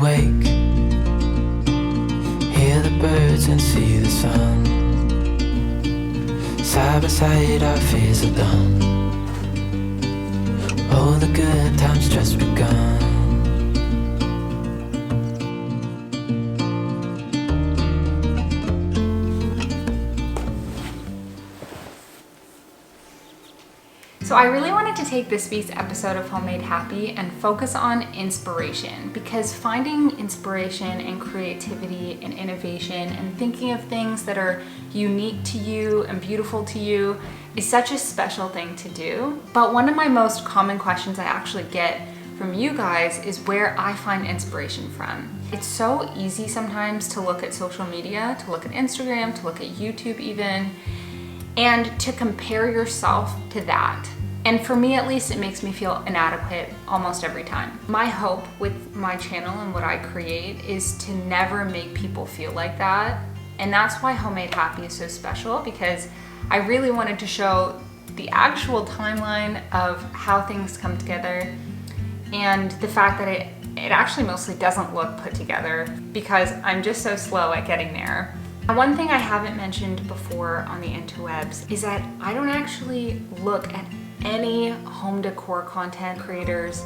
wake, hear the birds and see the sun. Side by side our fears are done. Oh, the good times just begun. So I really wanted to take this week's episode of Homemade Happy and focus on inspiration, because finding inspiration and creativity and innovation and thinking of things that are unique to you and beautiful to you is such a special thing to do. But one of my most common questions I actually get from you guys is where I find inspiration from. It's so easy sometimes to look at social media, to look at Instagram, to look at YouTube even, and to compare yourself to that. And for me at least, it makes me feel inadequate almost every time. My hope with my channel and what I create is to never make people feel like that. And that's why Homemade Happy is so special, because I really wanted to show the actual timeline of how things come together and the fact that it actually mostly doesn't look put together because I'm just so slow at getting there. And one thing I haven't mentioned before on the interwebs is that I don't actually look at any home decor content creators,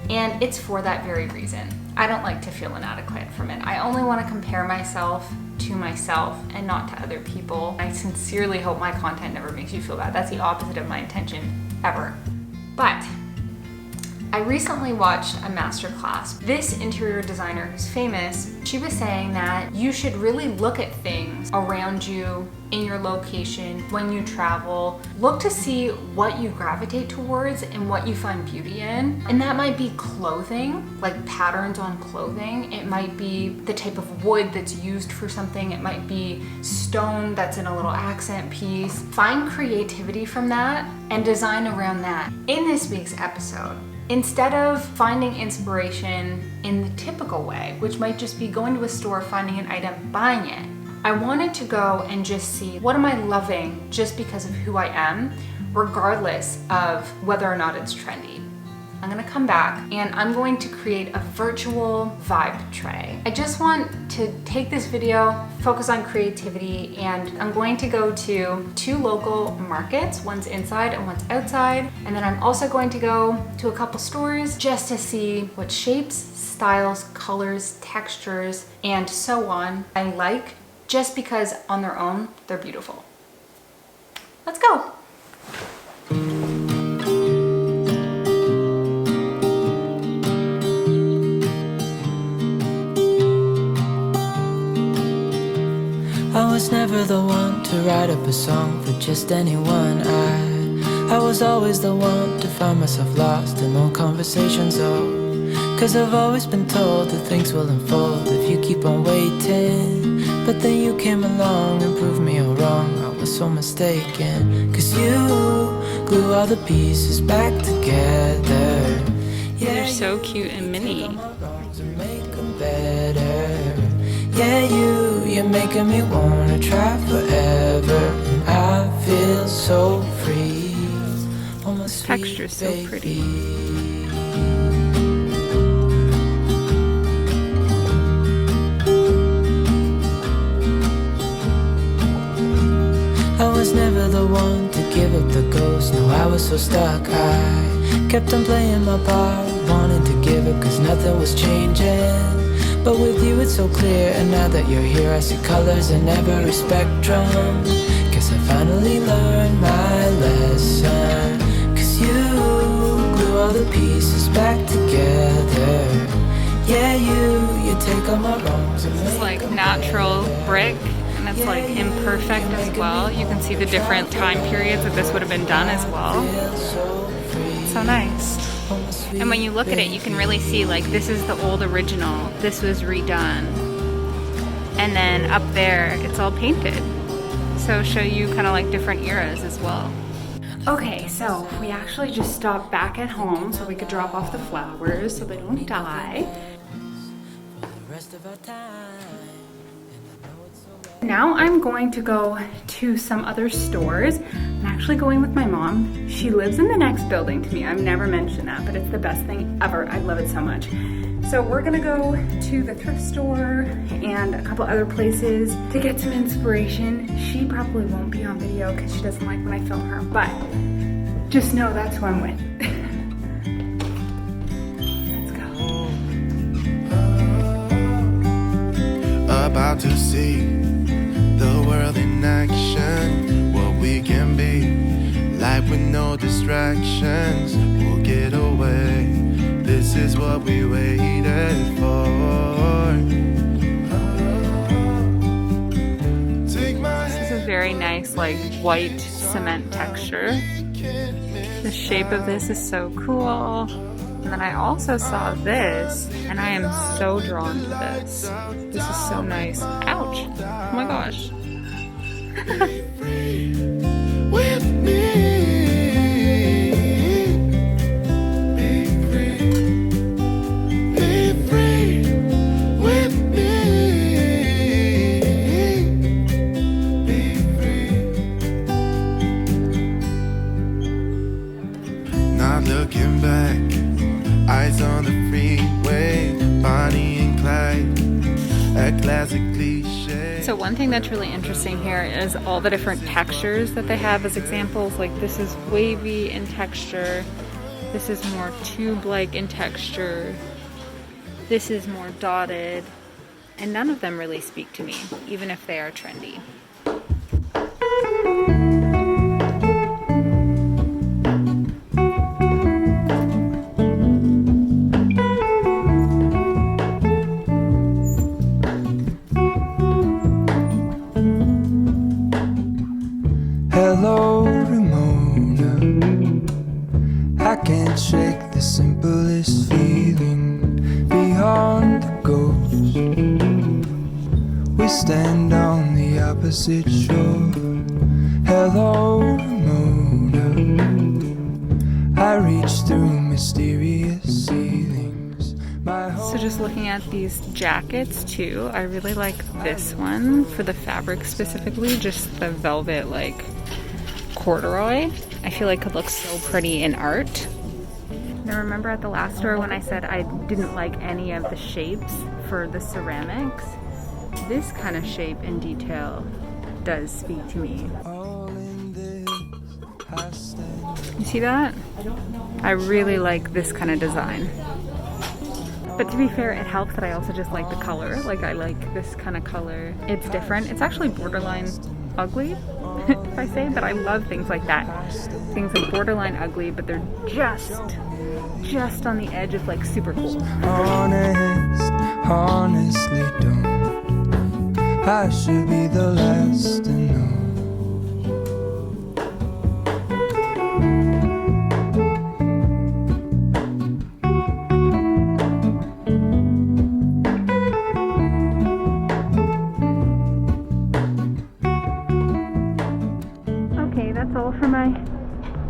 and it's for that very reason. I don't like to feel inadequate from it. I only want to compare myself to myself and not to other people. I sincerely hope my content never makes you feel bad. That's the opposite of my intention ever. But I recently watched a masterclass. This interior designer who's famous, she was saying that you should really look at things around you in your location when you travel. Look to see what you gravitate towards and what you find beauty in. And that might be clothing, like patterns on clothing. It might be the type of wood that's used for something. It might be stone that's in a little accent piece. Find creativity from that and design around that. In this week's episode, instead of finding inspiration in the typical way, which might just be going to a store, finding an item, buying it, I wanted to go and just see what am I loving just because of who I am, regardless of whether or not it's trendy. I'm gonna come back and I'm going to create a virtual vibe tray. I just want to take this video, focus on creativity, and I'm going to go to 2 local markets, one's inside and one's outside, and then I'm also going to go to a couple stores just to see what shapes, styles, colors, textures, and so on I like, just because on their own, they're beautiful. Let's go. I was never the one to write up a song for just anyone. I was always the one to find myself lost in old conversations, oh. Cause I've always been told that things will unfold if you keep on waiting. But then you came along and proved me all wrong. I was so mistaken. Cause you glue all the pieces back together. Yeah, they're so cute and mini. Make them better. Yeah, you're making me wanna try forever. And I feel so free. This texture's so pretty. I was never the one to give up the ghost. No, I was so stuck. I kept on playing my part, wanting to give up cause nothing was changing. But with you it's so clear, and now that you're here I see colors in every spectrum. Guess I finally learned my lesson. Cause you glue all the pieces back together. Yeah, you take all my wrongs and It's like natural brick, and it's like imperfect as well. You can see the different time periods that this would have been done as well. It's so nice. And when you look at it, you can really see like this is the old original, this was redone, and then up there it's all painted. So show you kind of like different eras as well. Okay, so we actually just stopped back at home so we could drop off the flowers so they don't die. the rest of our time. And I know it's so right. Now I'm going to go to some other stores. I'm actually going with my mom. She lives in the next building to me. I've never mentioned that, but it's the best thing ever. I love it so much. So we're gonna go to the thrift store and a couple other places to get some inspiration. She probably won't be on video because she doesn't like when I film her, but just know that's who I'm with. Let's go. About to see the world in action, what we can be, life with no distractions, we'll get away. This is what we waited for. This is a very nice, like, white cement texture. The shape of this is so cool. And then I also saw this, and I am so drawn to this. This is so nice. Ouch! Oh my gosh. With me. Looking back, eyes on the freeway, Bonnie and Clyde, a classic cliche. So one thing that's really interesting here is all the different textures that they have as examples. Like this is wavy in texture, this is more tube-like in texture, this is more dotted, and none of them really speak to me, even if they are trendy. Hello, Ramona. I can't shake the simplest feeling beyond the ghost. We stand on the opposite shore. Hello, Ramona. I reach through mysterious ceilings. So just looking at these jackets too, I really like this one for the fabric specifically, just the velvet like corduroy. I feel like it looks so pretty in art. Now remember at the last store when I said I didn't like any of the shapes for the ceramics? This kind of shape and detail does speak to me. You see that? I really like this kind of design. But to be fair, it helps that I also just like the color. Like I like this kind of color. It's different. It's actually borderline ugly, if I say, but I love things like that. Things like borderline ugly, but they're just on the edge of like super cool. Honestly don't. I should be the last to know. That's all for my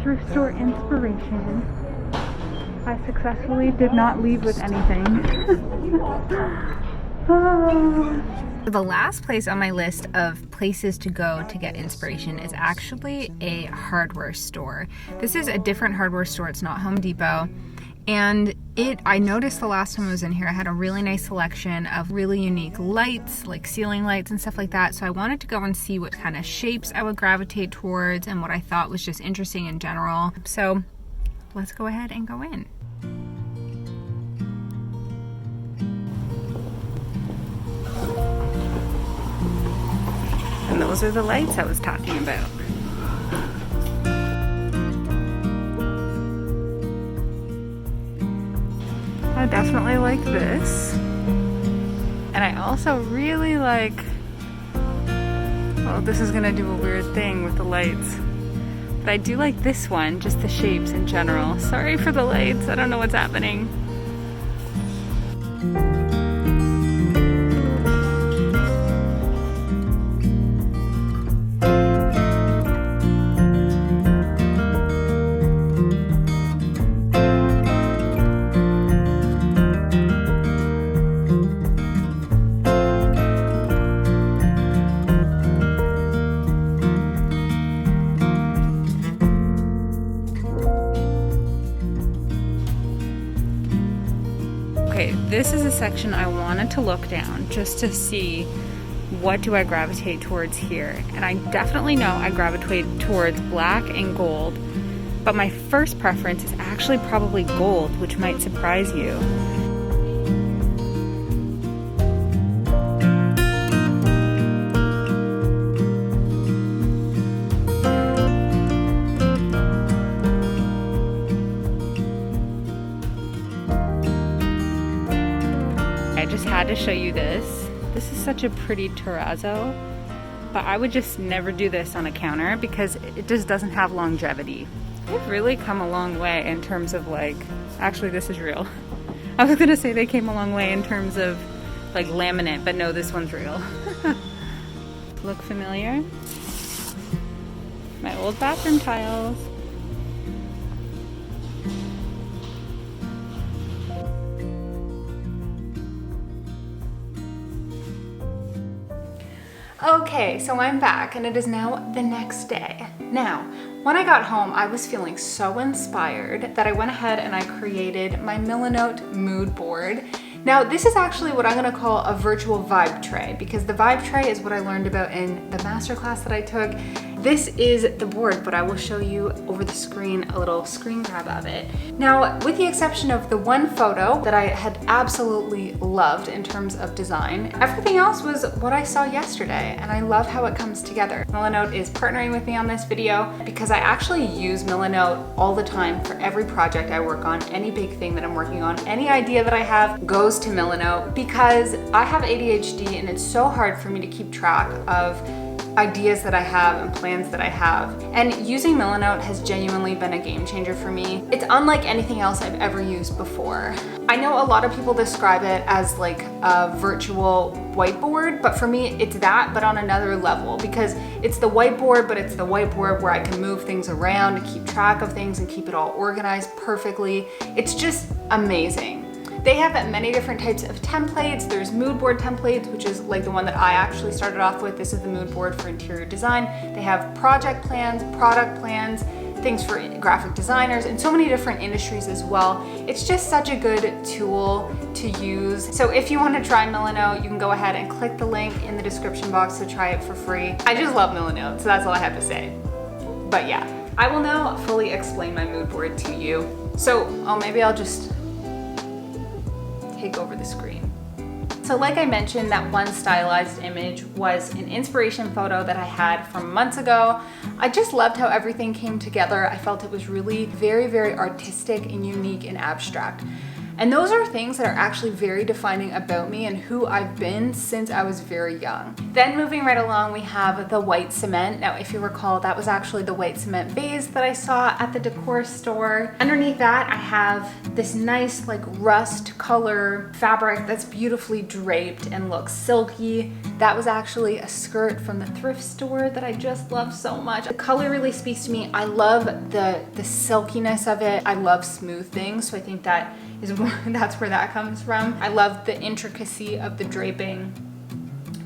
thrift store inspiration. I successfully did not leave with anything. The last place on my list of places to go to get inspiration is actually a hardware store. This is a different hardware store. It's not Home Depot. And I noticed the last time I was in here, I had a really nice selection of really unique lights, like ceiling lights and stuff like that. So I wanted to go and see what kind of shapes I would gravitate towards and what I thought was just interesting in general. So let's go ahead and go in. And those are the lights I was talking about. I definitely like this. And I also really like, well, this is gonna do a weird thing with the lights. But I do like this one, just the shapes in general. Sorry for the lights, I don't know what's happening. section I wanted to look down just to see what do I gravitate towards here. And I definitely know I gravitate towards black and gold, but my first preference is actually probably gold, which might surprise you. I just had to show you this. This is such a pretty terrazzo, but I would just never do this on a counter because it just doesn't have longevity. They've really come a long way in terms of like, actually this is real. I was gonna say they came a long way in terms of like laminate, but no, this one's real. Look familiar? My old bathroom tiles. Okay, so I'm back and it is now the next day. Now, when I got home, I was feeling so inspired that I went ahead and I created my Milanote mood board. Now, this is actually what I'm gonna call a virtual vibe tray, because the vibe tray is what I learned about in the masterclass that I took. This is the board, but I will show you over the screen a little screen grab of it. Now, with the exception of the one photo that I had absolutely loved in terms of design, everything else was what I saw yesterday, and I love how it comes together. Milanote is partnering with me on this video because I actually use Milanote all the time for every project I work on, any big thing that I'm working on, any idea that I have goes to Milanote because I have ADHD and it's so hard for me to keep track of ideas that I have and plans that I have. And using Milanote has genuinely been a game changer for me. It's unlike anything else I've ever used before. I know a lot of people describe it as like a virtual whiteboard, but for me it's that, but on another level, because it's the whiteboard, but it's the whiteboard where I can move things around and keep track of things and keep it all organized perfectly. It's just amazing. They have many different types of templates. There's mood board templates, which is like the one that I actually started off with. This is the mood board for interior design. They have project plans, product plans, things for graphic designers, and so many different industries as well. It's just such a good tool to use. So if you want to try Milanote, you can go ahead and click the link in the description box to try it for free. I just love Milanote, so that's all I have to say. But yeah, I will now fully explain my mood board to you. So, maybe I'll just take over the screen. So like I mentioned, that one stylized image was an inspiration photo that I had from months ago. I just loved how everything came together. I felt it was really very, very artistic and unique and abstract. And those are things that are actually very defining about me and who I've been since I was very young. Then moving right along, we have the white cement. Now, if you recall, that was actually the white cement vase that I saw at the Decor store. Underneath that, I have this nice like rust color fabric that's beautifully draped and looks silky. That was actually a skirt from the thrift store that I just love so much. The color really speaks to me. I love the silkiness of it. I love smooth things, so I think that that's where that comes from. I love the intricacy of the draping.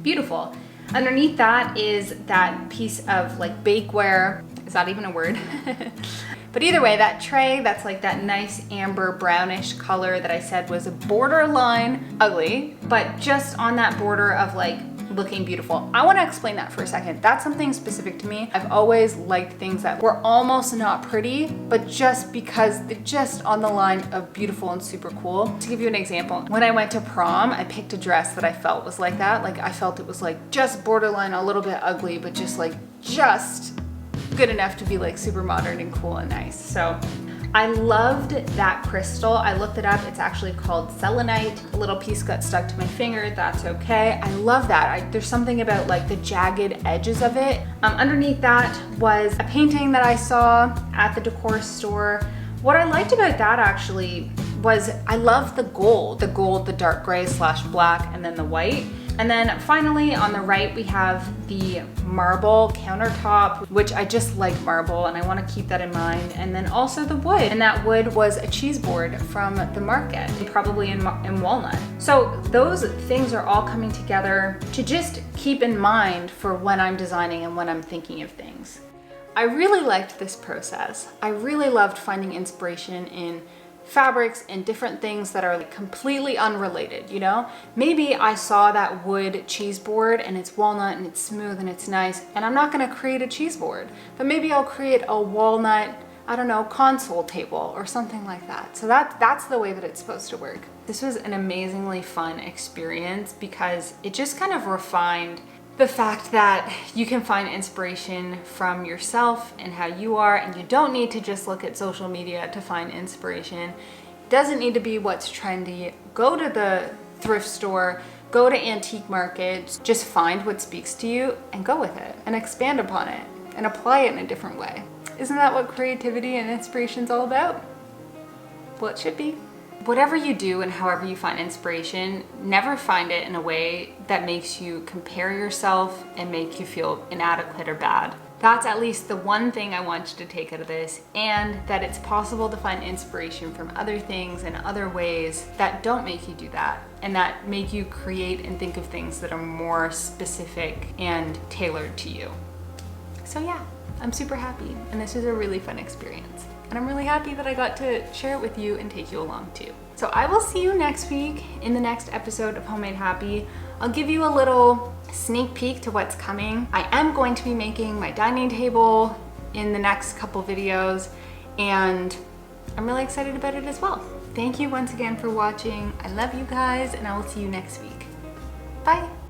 Beautiful. Underneath that is that piece of like bakeware. Is that even a word? But either way, that tray, that's like that nice amber brownish color that I said was borderline ugly, but just on that border of like looking beautiful. I want to explain that for a second. That's something specific to me. I've always liked things that were almost not pretty, but just because they're just on the line of beautiful and super cool. To give you an example, when I went to prom, I picked a dress that I felt was like that. Like I felt it was like just borderline a little bit ugly, but just good enough to be like super modern and cool and nice. So I loved that crystal. I looked it up. It's actually called selenite. A little piece got stuck to my finger. That's okay. I love that. There's something about like the jagged edges of it. Underneath that was a painting that I saw at the Decor store. What I liked about that actually was I love the gold, the dark gray / black, and then the white. And then finally on the right, we have the marble countertop, which I just like marble and I want to keep that in mind. And then also the wood, and that wood was a cheese board from the market, probably in walnut. So those things are all coming together to just keep in mind for when I'm designing and when I'm thinking of things. I really liked this process. I really loved finding inspiration in fabrics and different things that are like completely unrelated, you know? Maybe I saw that wood cheese board and it's walnut and it's smooth and it's nice, and I'm not gonna create a cheese board, but maybe I'll create a walnut, I don't know, console table or something like that. So that's the way that it's supposed to work. This was an amazingly fun experience because it just kind of refined the fact that you can find inspiration from yourself and how you are, and you don't need to just look at social media to find inspiration. It doesn't need to be what's trendy. Go to the thrift store, go to antique markets, just find what speaks to you and go with it and expand upon it and apply it in a different way. Isn't that what creativity and inspiration is all about? Well, it should be. Whatever you do and however you find inspiration, never find it in a way that makes you compare yourself and make you feel inadequate or bad. That's at least the one thing I want you to take out of this, and that it's possible to find inspiration from other things and other ways that don't make you do that, and that make you create and think of things that are more specific and tailored to you. So yeah, I'm super happy, and this was a really fun experience. And I'm really happy that I got to share it with you and take you along too. So I will see you next week in the next episode of Homemade Happy. I'll give you a little sneak peek to what's coming. I am going to be making my dining table in the next couple videos, and I'm really excited about it as well. Thank you once again for watching. I love you guys, and I will see you next week. Bye.